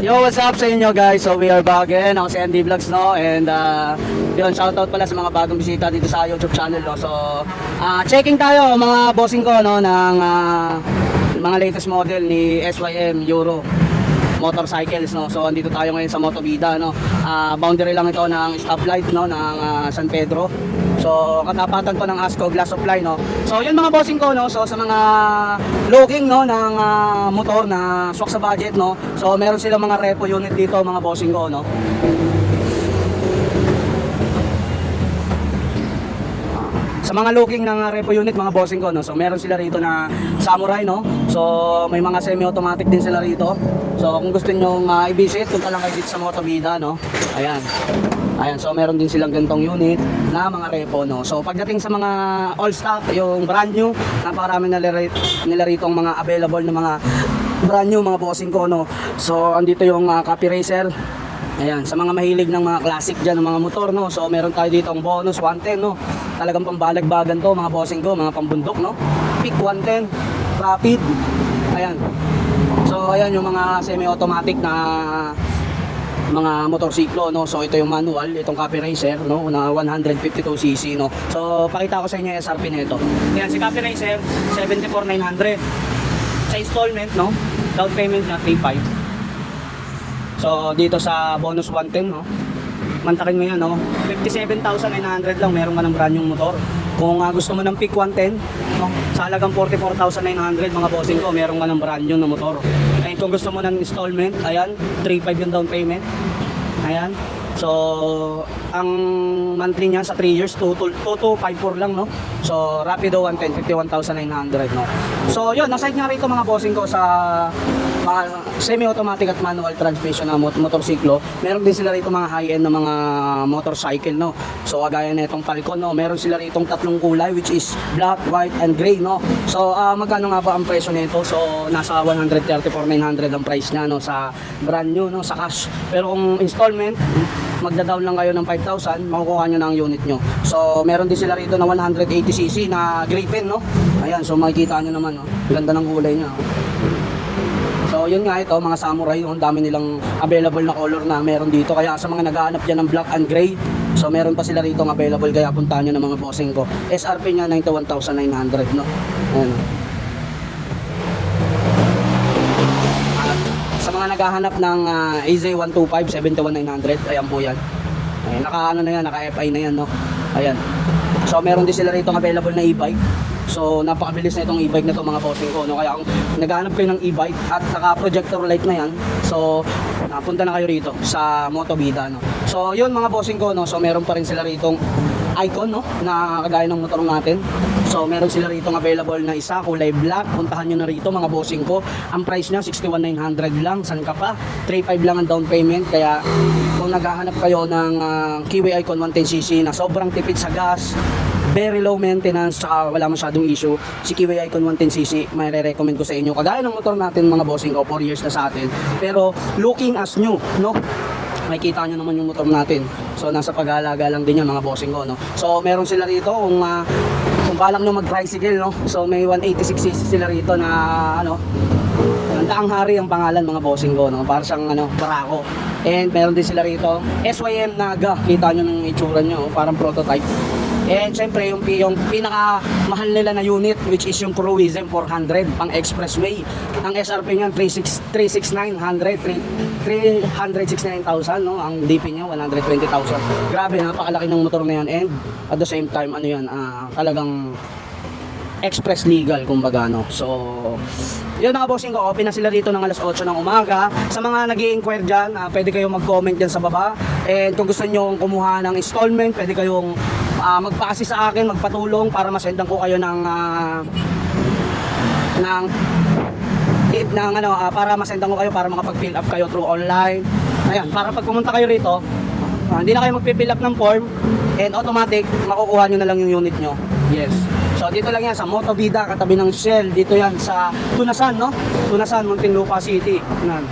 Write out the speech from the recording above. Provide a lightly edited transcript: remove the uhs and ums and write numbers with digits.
Yo, what's up sa inyo guys? So we are back again. Ako si Andy Vlogs, no? And yun, shoutout pala sa mga bagong bisita dito sa YouTube channel, no? So checking tayo mga bossing ko, no, ng mga latest model ni SYM Euro motorcycles, no? So andito tayo ngayon sa Motovida, no? Boundary lang ito ng stoplight, no, ng San Pedro. So katapatan to ng Asco Glass Supply, no? So yun mga bossing ko, no? So sa mga looking, no, ng motor na swak sa budget, no? So meron silang mga repo unit dito mga bossing ko, no? Sa mga looking ng repo unit mga bossing ko, no? So meron sila rito na Samurai, no? So may mga semi-automatic din sila rito. So kung gusto niyo i-visit, punta lang kayo dito sa Motovida, no? Ayan. Ayan, so meron din silang gantong unit na mga repo, no? So pagdating sa mga all stock, yung brand new, napakarami nila rito ang mga available na mga brand new mga bossing ko, no? So andito yung Copy Racer. Ayan, sa mga mahilig ng mga classic dyan, ng mga motor, no? So meron tayo dito ang bonus 110, no? Talagang pambalagbagan to mga bossing ko, mga pambundok, no? Peak 110, rapid. Ayan. So ayan yung mga semi-automatic na mga motorsiklo, no? So ito yung manual, itong Copy Racer, no, na 152cc, no. So pakita ko sa inyo yung SRP nito. Ayan, si Copy Racer 74,900 sa installment, no, down payment na 3,500. So dito sa bonus 110, no, mantakin mo yan, no, 57,900 lang, meron ka ng brand yung motor. Kung gusto mo ng Peak 110, no, sa halagang 44,900 mga bossing ko, meron ka ng brand new na motor. And kung gusto mo ng installment, ayan, 3,500 yung down payment. Ayan. So ang monthly niya sa 3 years 2254 lang, no. So Rapido 110 51,900, no. So yun, nasa nga rito mga bossing ko sa mga semi-automatic at manual transmission na motorsiklo. Meron din sila rito mga high-end na mga motorcycle, no. So kagaya na itong Falcon, no, meron sila rito tatlong kulay which is black, white, and gray, no. So magkano nga ba ang presyo nito? So nasa 134,900 ang price niya, no, sa brand new, no, sa cash. Pero kung installment, magda-down lang kayo ng 5,000, makukuha nyo na ang unit nyo. So meron din sila rito na 180cc na Griffin, no. Ayan, so makikita nyo naman, no, ganda ng kulay niya, no? So yun nga, ito mga Samurai, ang dami nilang available na color na meron dito. Kaya sa mga naghahanap dyan ng black and gray, so meron pa sila rito ng available, kaya puntahan nyo ng mga bossing ko. SRP nya 91,900, no. Ayan. At sa mga naghahanap ng AZ125 71,900, ayan po yan. Ayan, naka ano na yan, naka FI na yan, no. Ayan. So meron din sila rito ng available na e-bike. So napakabilis na itong e-bike na to mga bossing ko, no? Kaya kung naghahanap kayo ng e-bike at naka-projector light na yan, so napunta na kayo rito sa Motovida, no? So yun mga bossing ko, no? So meron pa rin sila ritong Icon, no, na kagaya ng motor natin. So meron sila ritong available na isa, kulay black. Puntahan nyo na rito mga bossing ko. Ang price niya 61,900 lang. San ka pa? 3,500 lang ang down payment. Kaya kung naghahanap kayo ng Kiwi Icon 110cc na sobrang tipid sa gas, very low maintenance, saka wala masyadong issue, si Kiwi Icon 110cc may re-recommend ko sa inyo. Kagaya ng motor natin mga bossing ko, 4 years na sa atin, pero looking as new, no. Makikita nyo naman yung motor natin. So nasa pag-aalaga lang din yan mga bossing ko, no. So meron sila rito kung balak nyo mag-tricycle, no. So may 186cc sila rito na ano, Daang Hari ang pangalan mga bossing ko, no. Para siyang ano, barako. And meron din sila rito SYM Naga. Kita nyo ng itsura nyo, parang prototype. And syempre yung pinaka mahal nila na unit, which is yung Cruisem 400 pang expressway. Ang SRP niyan 369,000, no. Ang DP niya 120,000. Grabe, napakalaki ng motor na yan. And at the same time, ano yan, talagang express legal kumbaga, no. So yun mga bossing ko, open na sila dito ng alas 8 ng umaga. Sa mga nag-i-inquire dyan, pwede kayong mag-comment dyan sa baba. And kung gusto nyo kumuha ng installment, pwede kayong magpa-assist sa akin, magpatulong para masendan ko kayo ng para masendan ko kayo para makapag-fill up kayo through online. Ayan, para pag pumunta kayo rito, hindi na kayo magpi-fill up ng form, and automatic makukuha nyo na lang yung unit nyo. Yes. So dito lang yan sa Motovida, katabi ng Shell. Dito yan sa Tunasan, no? Tunasan, Muntinlupa City. Yan.